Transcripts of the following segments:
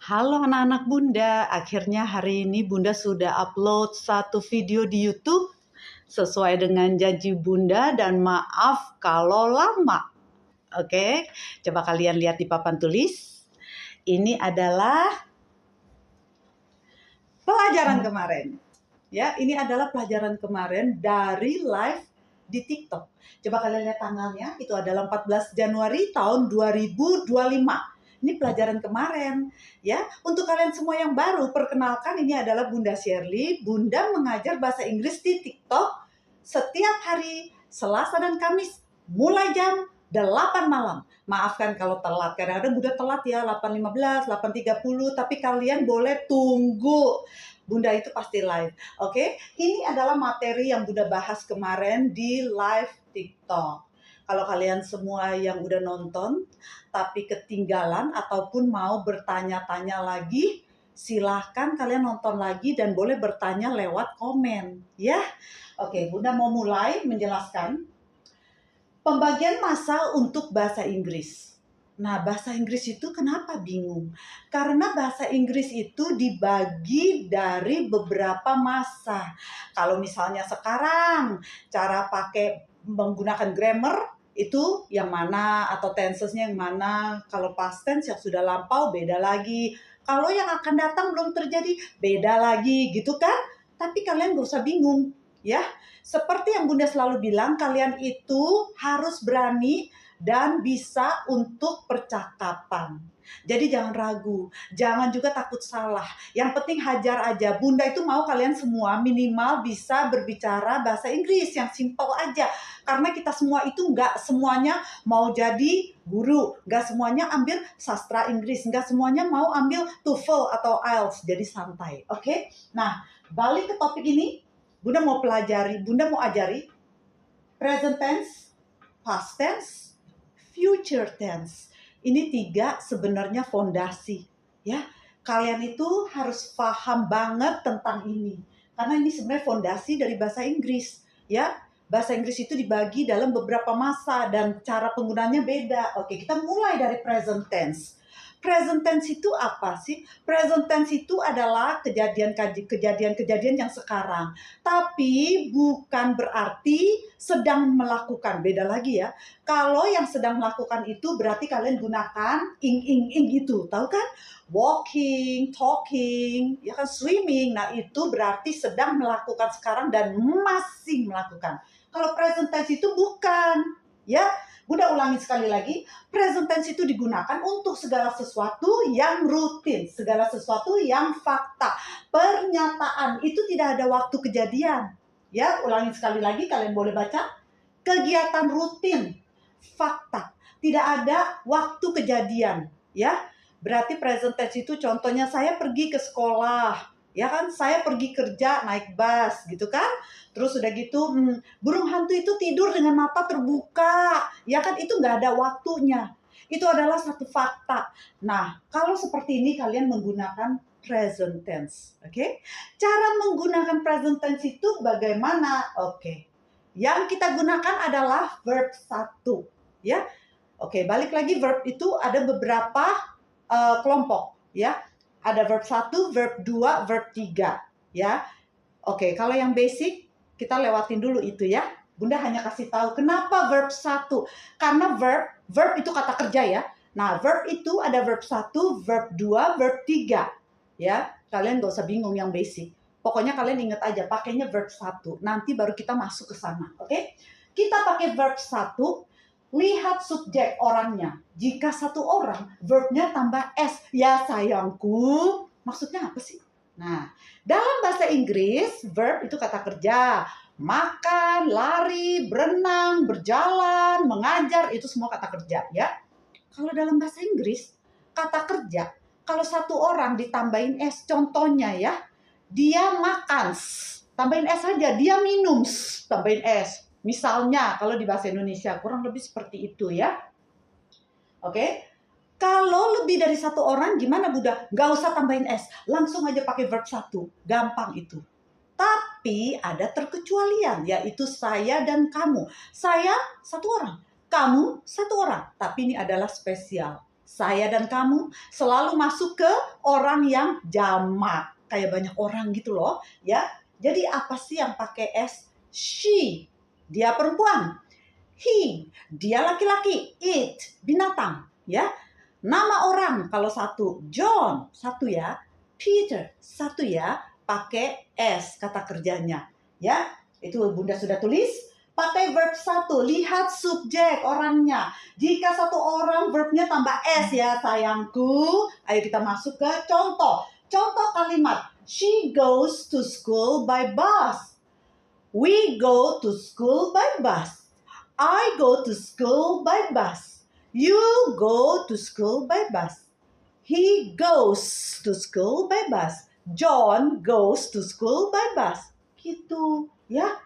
Halo anak-anak Bunda, akhirnya hari ini Bunda sudah upload satu video di YouTube sesuai dengan janji Bunda dan maaf kalau lama. Oke, coba kalian lihat di papan tulis. Ini adalah pelajaran kemarin. Ya, ini adalah pelajaran kemarin dari live di TikTok. Coba kalian lihat tanggalnya, itu adalah 14 Januari tahun 2025. Ini pelajaran kemarin, ya. Untuk kalian semua yang baru, perkenalkan ini adalah Bunda Shirley. Bunda mengajar bahasa Inggris di TikTok setiap hari Selasa dan Kamis mulai jam 8 malam. Maafkan kalau telat, kadang-kadang Bunda telat ya, 8.15, 8.30, tapi kalian boleh tunggu. Bunda itu pasti live. Oke, ini adalah materi yang Bunda bahas kemarin di live TikTok. Kalau kalian semua yang udah nonton tapi ketinggalan ataupun mau bertanya-tanya lagi, silahkan kalian nonton lagi dan boleh bertanya lewat komen, ya. Oke, Bunda mau mulai menjelaskan pembagian masa untuk bahasa Inggris. Nah, bahasa Inggris itu kenapa bingung? Karena bahasa Inggris itu dibagi dari beberapa masa. Kalau misalnya sekarang cara pakai menggunakan grammar itu yang mana, atau tensesnya yang mana. Kalau past tense yang sudah lampau beda lagi. Kalau yang akan datang belum terjadi beda lagi, gitu kan? Tapi kalian gak usah bingung, ya. Seperti yang Bunda selalu bilang, kalian itu harus berani dan bisa untuk percakapan. Jadi jangan ragu, jangan juga takut salah. Yang penting hajar aja. Bunda itu mau kalian semua minimal bisa berbicara bahasa Inggris yang simple aja. Karena kita semua itu nggak semuanya mau jadi guru, nggak semuanya ambil sastra Inggris, nggak semuanya mau ambil TOEFL atau IELTS. Jadi santai, oke? Nah, balik ke topik ini. Bunda mau ajari present tense, past tense, future tense. Ini 3 sebenarnya fondasi, ya. Kalian itu harus paham banget tentang ini. Karena ini sebenarnya fondasi dari bahasa Inggris, ya. Bahasa Inggris itu dibagi dalam beberapa masa dan cara penggunaannya beda. Oke, kita mulai dari present tense. Present tense itu apa sih? Present tense itu adalah kejadian-kejadian yang sekarang. Tapi bukan berarti sedang melakukan. Beda lagi ya. Kalau yang sedang melakukan itu berarti kalian gunakan ing gitu. Tahu kan? Walking, talking, ya kan, swimming. Nah, itu berarti sedang melakukan sekarang dan masih melakukan. Kalau present tense itu bukan, ya. Bunda ulangi sekali lagi, present tense itu digunakan untuk segala sesuatu yang rutin, segala sesuatu yang fakta. Pernyataan itu tidak ada waktu kejadian. Ya, ulangi sekali lagi, kalian boleh baca. Kegiatan rutin, fakta. Tidak ada waktu kejadian, ya. Berarti present tense itu contohnya saya pergi ke sekolah, ya kan, saya pergi kerja naik bus gitu kan. Terus udah gitu burung hantu itu tidur dengan mata terbuka, ya kan, itu nggak ada waktunya. Itu adalah satu fakta. Nah, kalau seperti ini kalian menggunakan present tense, oke? Cara menggunakan present tense itu bagaimana? Oke. Yang kita gunakan adalah verb 1, ya. Oke, balik lagi, verb itu ada beberapa kelompok, ya. Ada verb 1, verb 2, verb 3, ya. Oke, kalau yang basic kita lewatin dulu itu ya. Bunda hanya kasih tahu kenapa verb 1. Karena verb itu kata kerja ya. Nah, verb itu ada verb 1, verb 2, verb 3. Ya, kalian gak usah bingung yang basic. Pokoknya kalian ingat aja pakainya verb 1. Nanti baru kita masuk ke sana, oke? Kita pakai verb 1, lihat subjek orangnya. Jika satu orang, verbnya tambah S. Ya sayangku, maksudnya apa sih? Nah, dalam bahasa Inggris, verb itu kata kerja. Makan, lari, berenang, berjalan, mengajar, itu semua kata kerja, ya. Kalau dalam bahasa Inggris, kata kerja, kalau satu orang ditambahin S, contohnya ya, dia makan, tambahin S aja, dia minum, tambahin S. Misalnya, kalau di bahasa Indonesia, kurang lebih seperti itu ya. Oke. Kalau lebih dari satu orang, gimana Bunda? Gak usah tambahin S, langsung aja pakai verb 1. Gampang itu. Tapi ada terkecualian, yaitu saya dan kamu. Saya satu orang, kamu satu orang. Tapi ini adalah spesial. saya dan kamu selalu masuk ke orang yang jamak. Kayak banyak orang gitu loh, ya. Jadi apa sih yang pakai S? She, dia perempuan. He, dia laki-laki. It, binatang, ya. Nama orang kalau satu, John, satu ya. Peter, satu ya. Pakai S kata kerjanya, ya. Itu Bunda sudah tulis. Pakai verb satu, lihat subjek orangnya. Jika satu orang verbnya tambah S ya sayangku. Ayo kita masuk ke contoh. Contoh kalimat. She goes to school by bus. We go to school by bus. I go to school by bus. You go to school by bus. He goes to school by bus. John goes to school by bus. Gitu ya.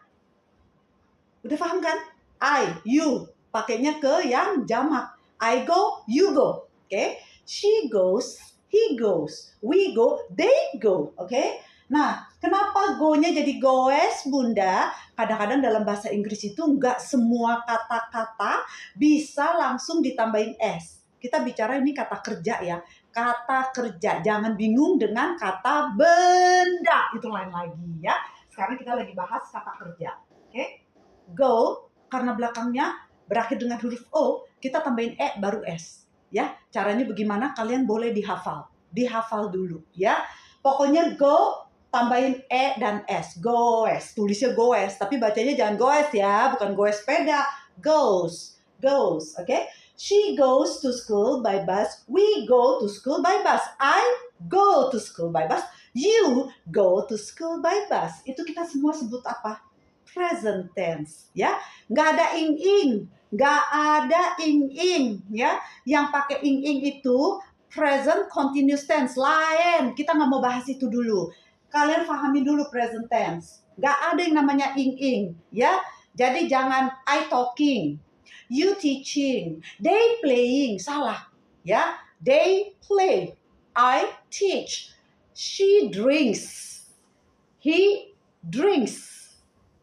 Udah paham kan? I, you. Pakainya ke yang jamak. I go, you go. Oke? She goes, he goes. We go, they go. Oke? Nah, kenapa go-nya jadi goes, Bunda? Kadang-kadang dalam bahasa Inggris itu nggak semua kata-kata bisa langsung ditambahin S. Kita bicara ini kata kerja ya. Kata kerja. Jangan bingung dengan kata benda. Itu lain lagi ya. Sekarang kita lagi bahas kata kerja. Oke? Go, karena belakangnya berakhir dengan huruf O, kita tambahin E baru S. Ya, caranya bagaimana? Kalian boleh dihafal. Dihafal dulu ya. Pokoknya go, tambahin E dan S. Goes, tulisnya goes, tapi bacanya jangan goes ya, bukan goes sepeda. Goes, goes, oke? She goes to school by bus. We go to school by bus. I go to school by bus. You go to school by bus. Itu kita semua sebut apa? Present tense, ya. Nggak ada ing-ing, nggak ada ing-ing, ya. Yang pakai ing-ing itu present continuous tense, lain. Kita nggak mau bahas itu dulu. Kalian pahami dulu present tense. Nggak ada yang namanya ing-ing, ya. Jadi jangan I talking, you teaching, they playing, salah, ya. They play, I teach, she drinks, he drinks.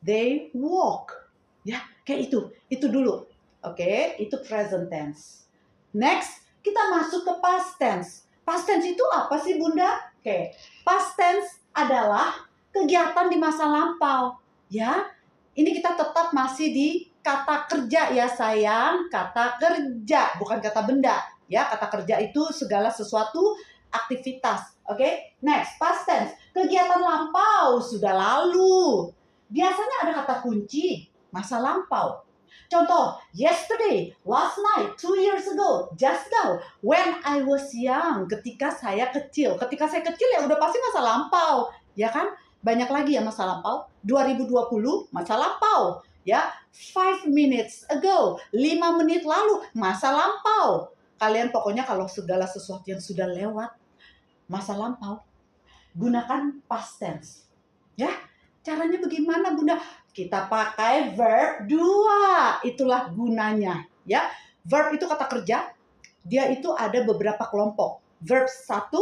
They walk. Ya, kayak itu. Itu dulu. Oke, itu present tense. Next, kita masuk ke past tense. Past tense itu apa sih, Bunda? Oke, past tense adalah kegiatan di masa lampau. Ya, ini kita tetap masih di kata kerja ya, sayang. Kata kerja, bukan kata benda. Ya, kata kerja itu segala sesuatu aktivitas. Oke, next, past tense. Kegiatan lampau sudah lalu. Biasanya ada kata kunci, masa lampau. Contoh, yesterday, last night, 2 years ago, just now, when I was young, ketika saya kecil. Ketika saya kecil ya udah pasti masa lampau, ya kan? Banyak lagi ya masa lampau. 2020, masa lampau. Ya, 5 minutes ago, 5 menit lalu, masa lampau. Kalian pokoknya kalau segala sesuatu yang sudah lewat, masa lampau, gunakan past tense. Ya, caranya bagaimana, Bunda? Kita pakai verb 2. Itulah gunanya, ya. Verb itu kata kerja. Dia itu ada beberapa kelompok. Verb 1,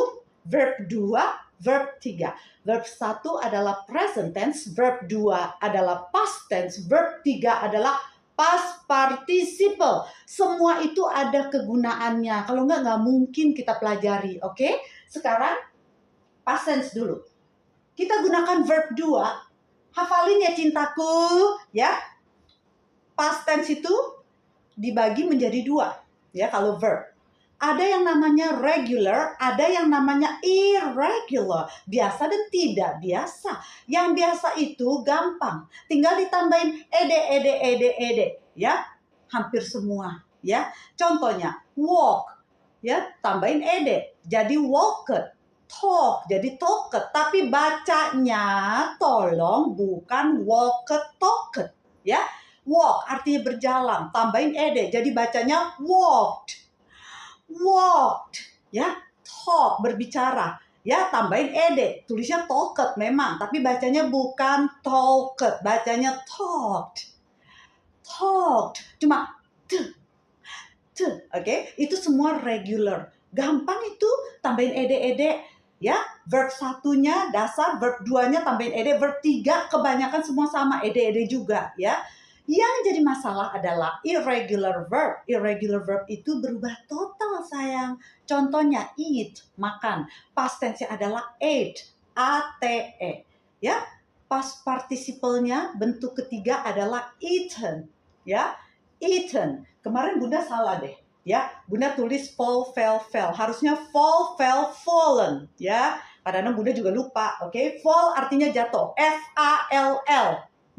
verb 2, verb 3. Verb 1 adalah present tense, verb 2 adalah past tense, verb 3 adalah past participle. Semua itu ada kegunaannya. Kalau nggak mungkin kita pelajari, oke? Sekarang past tense dulu. Kita gunakan verb 2. Hafalin ya cintaku, ya. Past tense itu dibagi menjadi 2, ya kalau verb. Ada yang namanya regular, ada yang namanya irregular. Biasa dan tidak biasa. Yang biasa itu gampang. Tinggal ditambahin ed, ya. Hampir semua, ya. Contohnya walk, ya, tambahin ed. Jadi walked. Talk, jadi talked, tapi bacanya tolong bukan walked, talked, ya. Walk artinya berjalan, tambahin ed, jadi bacanya walked, walked, ya. Talk, berbicara, ya, tambahin ed, tulisnya talked memang, tapi bacanya bukan talked, bacanya talked, talked, cuma t, oke. Itu semua regular, gampang itu, tambahin ed. Ya, verb 1-nya dasar, verb 2-nya tambahin ed, verb 3 kebanyakan semua sama ed juga, ya. Yang jadi masalah adalah irregular verb. Irregular verb itu berubah total, sayang. Contohnya eat, makan. Past tense-nya adalah ate, A-T-E. Ya, past participalnya bentuk ketiga adalah eaten. Ya, eaten. Kemarin Bunda salah deh. Ya, Bunda tulis fall, fell, fell. Harusnya fall, fell, fallen. Ya, kadang-kadang Bunda juga lupa. Oke, fall artinya jatuh. F-A-L-L.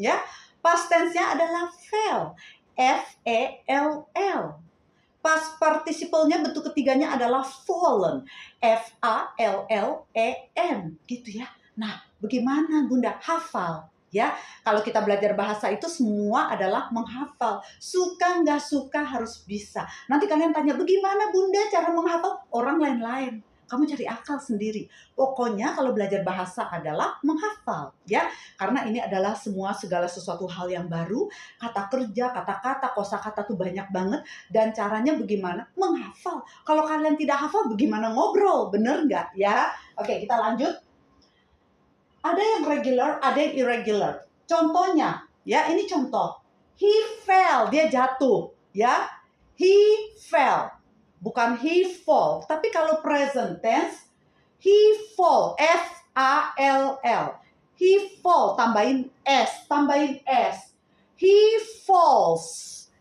Ya, past tense-nya adalah fell. F-E-L-L. Past participle-nya bentuk ketiganya adalah fallen. F-A-L-L-E-N. Gitu ya. Nah, bagaimana Bunda hafal? Ya, kalau kita belajar bahasa itu semua adalah menghafal. Suka nggak suka harus bisa. Nanti kalian tanya, bagaimana Bunda cara menghafal? Orang lain-lain. Kamu cari akal sendiri. Pokoknya kalau belajar bahasa adalah menghafal, ya. Karena ini adalah segala sesuatu hal yang baru, kata kerja, kata-kata, kosakata tuh banyak banget, dan caranya bagaimana? Menghafal. Kalau kalian tidak hafal, bagaimana ngobrol? Bener nggak? Ya. Oke, kita lanjut. Ada yang regular, ada yang irregular. Contohnya, ya ini contoh. He fell, dia jatuh, ya. He fell. Bukan he fall, tapi kalau present tense, he fall, F-A-L-L. He fall, tambahin S, He falls,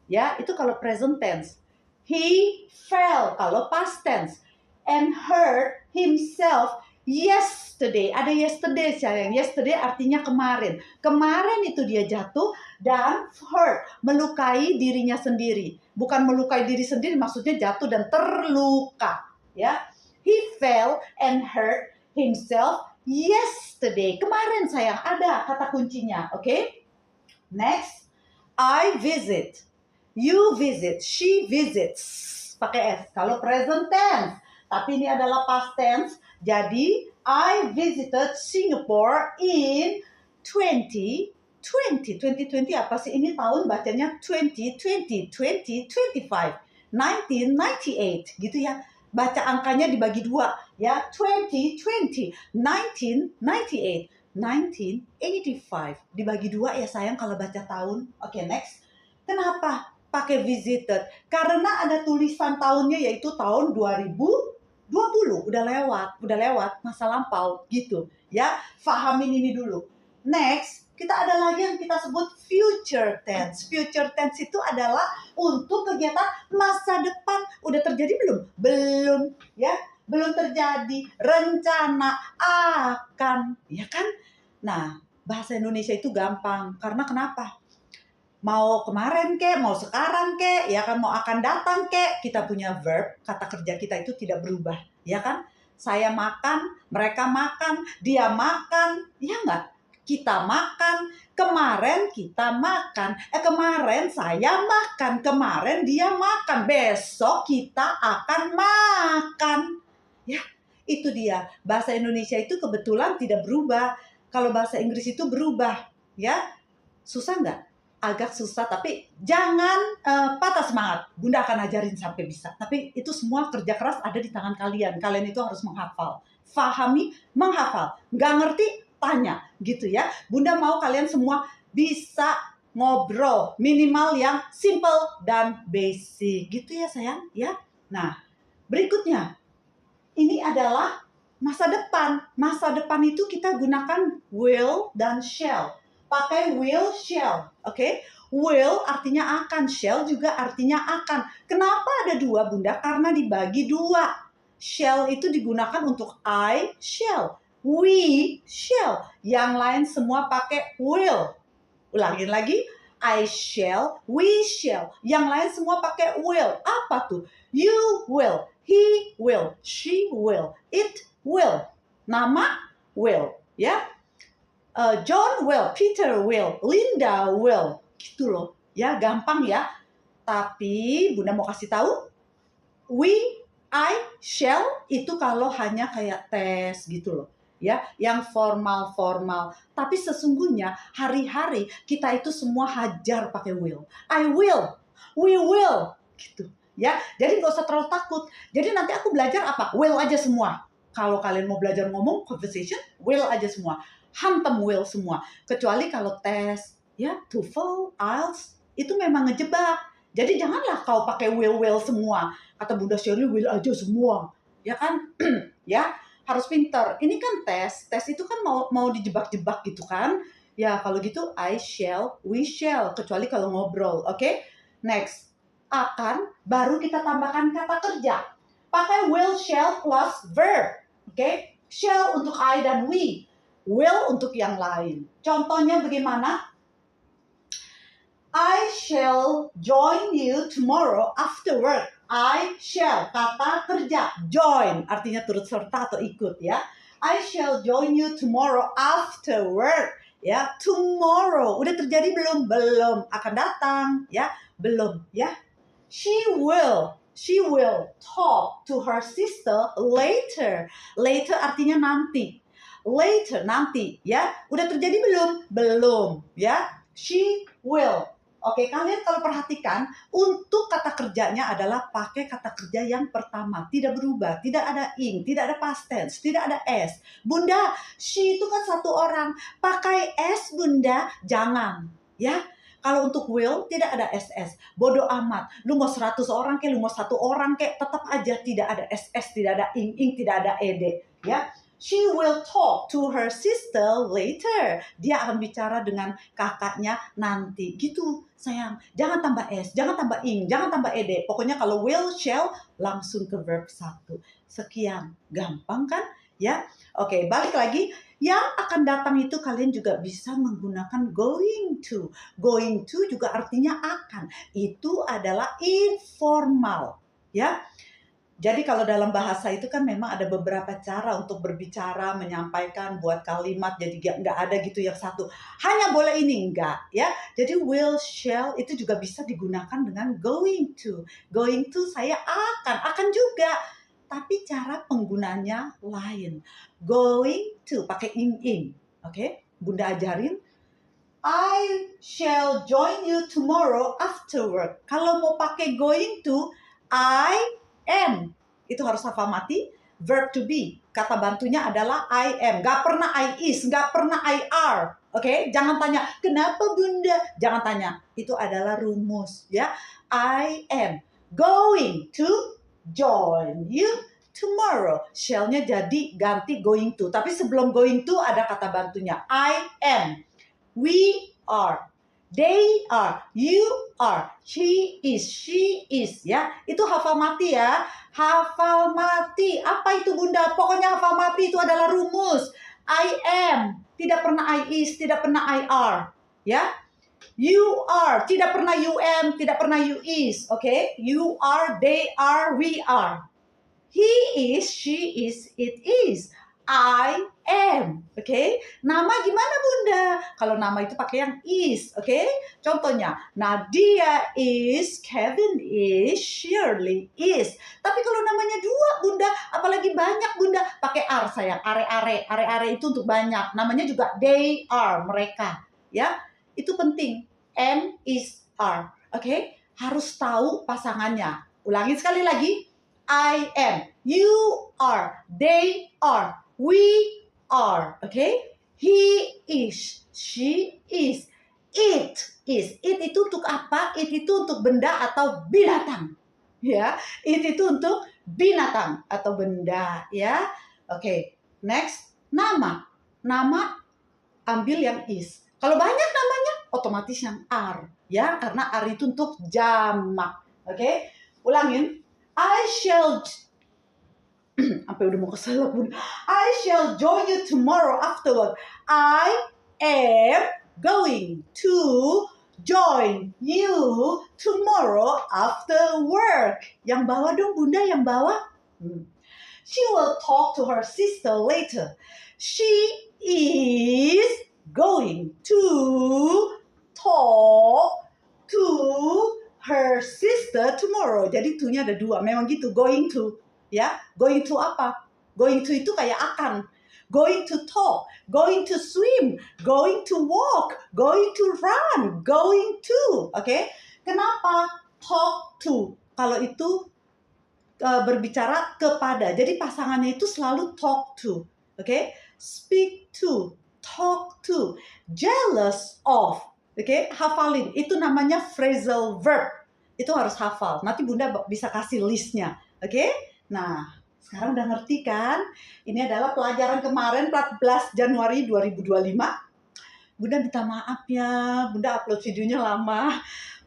ya itu kalau present tense. He fell, kalau past tense. And hurt himself yesterday. Ada yesterday, sayang. Yesterday artinya kemarin. Kemarin itu dia jatuh dan hurt, melukai dirinya sendiri. Bukan melukai diri sendiri, maksudnya jatuh dan terluka. Ya, he fell and hurt himself yesterday. Kemarin, sayang, ada kata kuncinya. Oke? Next, I visit. You visit. She visits. Pakai S. Kalau present tense. Tapi ini adalah past tense. Jadi, I visited Singapore in 2020 apa sih? Ini tahun bacanya 2020, 2025, 1998 gitu ya. Baca angkanya dibagi dua ya. 2020, 1998, 1985 dibagi dua ya sayang kalau baca tahun. Oke, next. Kenapa pakai visited? Karena ada tulisan tahunnya yaitu tahun 2020, udah lewat masa lampau gitu ya. Fahamin ini dulu. Next, kita ada lagi yang kita sebut future tense. Future tense itu adalah untuk kegiatan masa depan. Udah terjadi belum? Belum, ya. Belum terjadi, rencana, akan, ya kan? Nah, bahasa Indonesia itu gampang. Karena kenapa? Mau kemarin kek, mau sekarang kek, ya kan, mau akan datang kek, kita punya verb, kata kerja kita itu tidak berubah, ya kan? Saya makan, mereka makan, dia makan, ya enggak? Kita makan, kemarin kita makan, kemarin saya makan, kemarin dia makan, besok kita akan makan. Ya, itu dia. Bahasa Indonesia itu kebetulan tidak berubah. Kalau bahasa Inggris itu berubah, ya. Susah nggak? Agak susah, tapi jangan patah semangat. Bunda akan ajarin sampai bisa. Tapi itu semua kerja keras ada di tangan kalian. Kalian itu harus menghafal. Fahami, menghafal. Nggak ngerti, tanya. Gitu ya. Bunda mau kalian semua bisa ngobrol. Minimal yang simple dan basic. Gitu ya sayang. Ya. Nah, berikutnya. Ini adalah masa depan. Masa depan itu kita gunakan will dan shall. Pakai will, shall. Oke? Will artinya akan, shall juga artinya akan. Kenapa ada dua, Bunda? Karena dibagi dua. Shall itu digunakan untuk I shall, we shall. Yang lain semua pakai will. Ulangin lagi. I shall, we shall. Yang lain semua pakai will. Apa tuh? You will, he will, she will, it will. Nama will, ya. John will, Peter will, Linda will, gitu loh, ya gampang ya. Tapi Bunda mau kasih tahu, we, I, shall itu kalau hanya kayak tes gitu loh, ya, yang formal. Tapi sesungguhnya hari-hari kita itu semua hajar pakai will. I will, we will, gitu, ya. Jadi nggak usah terlalu takut. Jadi nanti aku belajar apa? Will aja semua. Kalau kalian mau belajar ngomong conversation, will aja semua. Hantem will semua, kecuali kalau tes ya TOEFL, IELTS itu memang ngejebak. Jadi janganlah kau pakai will semua. Kata Bunda Shirley, will aja semua. Ya kan? Ya, harus pinter. Ini kan tes. Tes itu kan mau dijebak-jebak gitu kan. Ya, kalau gitu I shall, we shall. Kecuali kalau ngobrol. Oke? Next. Akan, baru kita tambahkan kata kerja. Pakai will, shall plus verb. Oke? Shall untuk I dan we. Will untuk yang lain. Contohnya bagaimana? I shall join you tomorrow after work. I shall, kata kerja. Join, artinya turut serta atau ikut ya. I shall join you tomorrow after work. Ya, tomorrow. Udah terjadi belum? Belum. Akan datang. Ya, belum. Ya. She will talk to her sister later. Later artinya nanti. Later, nanti. Ya, udah terjadi belum? Belum. Ya, she will. Oke, kalian kalau perhatikan, untuk kata kerjanya adalah pakai kata kerja yang pertama. Tidak berubah, tidak ada ing, tidak ada past tense, tidak ada s. Bunda, she itu kan satu orang. Pakai s, Bunda, jangan. Ya, kalau untuk will, tidak ada ss. Bodoh amat. Lu mau 100 orang kek, lu mau 1 orang kek, tetap aja tidak ada ss, tidak ada ing, tidak ada ed. Ya, she will talk to her sister later. Dia akan bicara dengan kakaknya nanti. Gitu, sayang. Jangan tambah S, jangan tambah ing, jangan tambah ed. Pokoknya kalau will, shall, langsung ke verb 1. Sekian. Gampang kan? Ya. Oke, balik lagi. Yang akan datang itu kalian juga bisa menggunakan going to. Going to juga artinya akan. Itu adalah informal. Ya. Jadi kalau dalam bahasa itu kan memang ada beberapa cara untuk berbicara, menyampaikan, buat kalimat. Jadi nggak ada gitu yang satu. Hanya boleh ini, enggak. Ya. Jadi will, shall itu juga bisa digunakan dengan going to. Going to saya akan juga. Tapi cara penggunanya lain. Going to, pakai in. Oke? Bunda ajarin. I shall join you tomorrow after work. Kalau mau pakai going to, I am. Itu harus hafal mati. Verb to be. Kata bantunya adalah I am. Gak pernah I is. Gak pernah I are. Oke? Jangan tanya, kenapa Bunda? Jangan tanya. Itu adalah rumus. Ya. I am going to join you tomorrow. Shall-nya jadi ganti going to. Tapi sebelum going to ada kata bantunya. I am. We are. They are, you are, he is, she is, ya. Itu hafal mati ya. Hafal mati. Apa itu Bunda? Pokoknya hafal mati itu adalah rumus. I am. Tidak pernah I is, tidak pernah I are. Ya. You are. Tidak pernah you am, tidak pernah you is. Oke? You are, they are, we are. He is, she is, it is. I am. Oke? Nama gimana Bunda? Kalau nama itu pakai yang is. Oke? Contohnya, Nadia is, Kevin is, Shirley is. Tapi kalau namanya dua Bunda, apalagi banyak Bunda, pakai are sayang. Are itu untuk banyak. Namanya juga they are, mereka. Ya? Itu penting. Am, is, are. Oke? Harus tahu pasangannya. Ulangi sekali lagi. I am. You are. They are. We are. Okay? He is. She is. It is. It itu untuk apa? It itu untuk benda atau binatang. Ya. It itu untuk binatang atau benda. Ya. Oke. Next. Nama. Nama ambil yang is. Kalau banyak namanya, otomatis yang are. Ya. Karena are itu untuk jamak. Oke? Ulangin. I shall sampai udah mau kesel Bunda. I shall join you tomorrow after work. I am going to join you tomorrow after work. Yang bawah dong Bunda, yang bawah. She will talk to her sister later. She is going to talk to her sister tomorrow. Jadi to-nya ada dua. Memang gitu, going to. Ya, going to apa? Going to itu kayak akan. Going to talk, going to swim, going to walk, going to run, going to. Oke? Kenapa talk to? Kalau itu berbicara kepada. Jadi pasangannya itu selalu talk to. Oke? Speak to, talk to, jealous of. Oke, hafalin. Itu namanya phrasal verb. Itu harus hafal. Nanti Bunda bisa kasih listnya. Oke? Nah, sekarang udah ngerti kan? Ini adalah pelajaran kemarin 14 Januari 2025. Bunda minta maaf ya. Bunda upload videonya lama.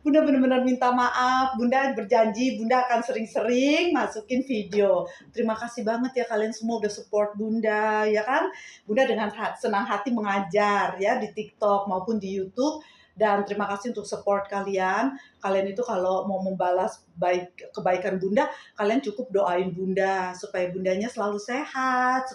Bunda benar-benar minta maaf. Bunda berjanji Bunda akan sering-sering masukin video. Terima kasih banget ya kalian semua udah support Bunda, ya kan? Bunda dengan senang hati mengajar ya di TikTok maupun di YouTube. Dan terima kasih untuk support kalian. Kalian itu kalau mau membalas kebaikan Bunda, kalian cukup doain Bunda supaya Bundanya selalu sehat,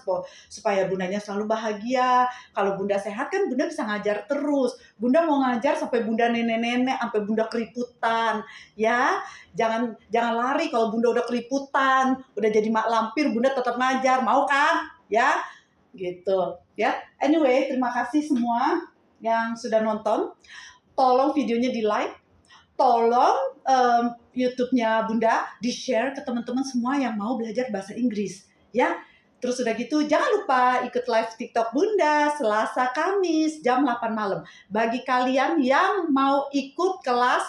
supaya Bundanya selalu bahagia. Kalau Bunda sehat kan Bunda bisa ngajar terus. Bunda mau ngajar sampai Bunda nenek-nenek, sampai Bunda keriputan, ya. Jangan lari kalau Bunda udah keriputan, udah jadi mak lampir, Bunda tetap ngajar, mau kan? Ya, gitu. Ya. Anyway, terima kasih semua yang sudah nonton. Tolong videonya di-like, tolong YouTube-nya Bunda di-share ke teman-teman semua yang mau belajar bahasa Inggris, ya. Terus udah gitu, jangan lupa ikut live TikTok Bunda Selasa Kamis jam 8 malam. Bagi kalian yang mau ikut kelas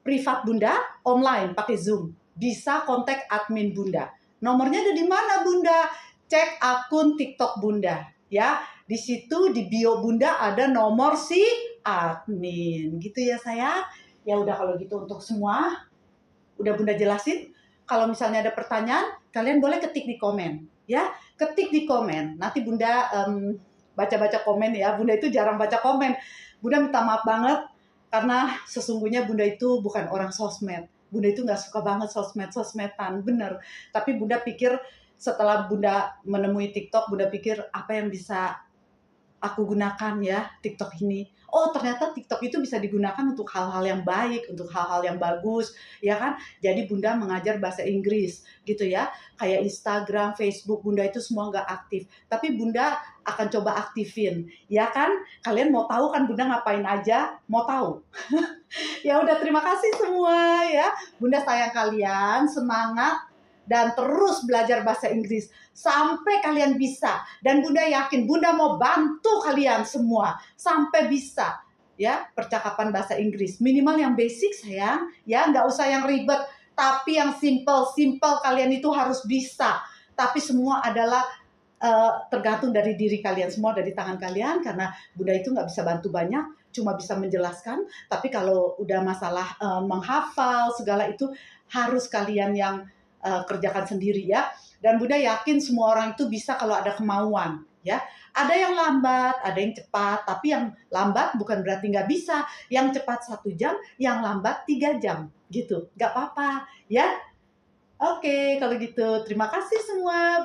privat Bunda online pakai Zoom, bisa kontak admin Bunda. Nomornya ada di mana Bunda? Cek akun TikTok Bunda, ya. Di situ di bio Bunda ada nomor si admin. Gitu ya sayang. Ya udah kalau gitu untuk semua udah Bunda jelasin. Kalau misalnya ada pertanyaan, kalian boleh ketik di komen, ya. Ketik di komen. Nanti Bunda baca-baca komen ya. Bunda itu jarang baca komen. Bunda minta maaf banget karena sesungguhnya Bunda itu bukan orang sosmed. Bunda itu nggak suka banget sosmed-sosmedan, bener. Tapi Bunda pikir setelah Bunda menemui TikTok, Bunda pikir apa yang bisa aku gunakan ya TikTok ini. Oh, ternyata TikTok itu bisa digunakan untuk hal-hal yang baik, untuk hal-hal yang bagus, ya kan? Jadi Bunda mengajar bahasa Inggris gitu ya. Kayak Instagram, Facebook, Bunda itu semua nggak aktif. Tapi Bunda akan coba aktifin, ya kan? Kalian mau tahu kan Bunda ngapain aja? Mau tahu? Ya udah, terima kasih semua ya. Bunda sayang kalian, semangat dan terus belajar bahasa Inggris sampai kalian bisa. Dan Bunda yakin Bunda mau bantu kalian semua sampai bisa ya percakapan bahasa Inggris. Minimal yang basic sayang, ya nggak usah yang ribet, tapi yang simple kalian itu harus bisa. Tapi semua adalah tergantung dari diri kalian semua, dari tangan kalian, karena Bunda itu nggak bisa bantu banyak, cuma bisa menjelaskan. Tapi kalau udah masalah menghafal segala itu harus kalian yang kerjakan sendiri ya. Dan Bunda yakin semua orang itu bisa kalau ada kemauan ya. Ada yang lambat, ada yang cepat, tapi yang lambat bukan berarti nggak bisa. Yang cepat 1 jam, yang lambat 3 jam gitu, nggak apa-apa ya. Oke, kalau gitu terima kasih semua.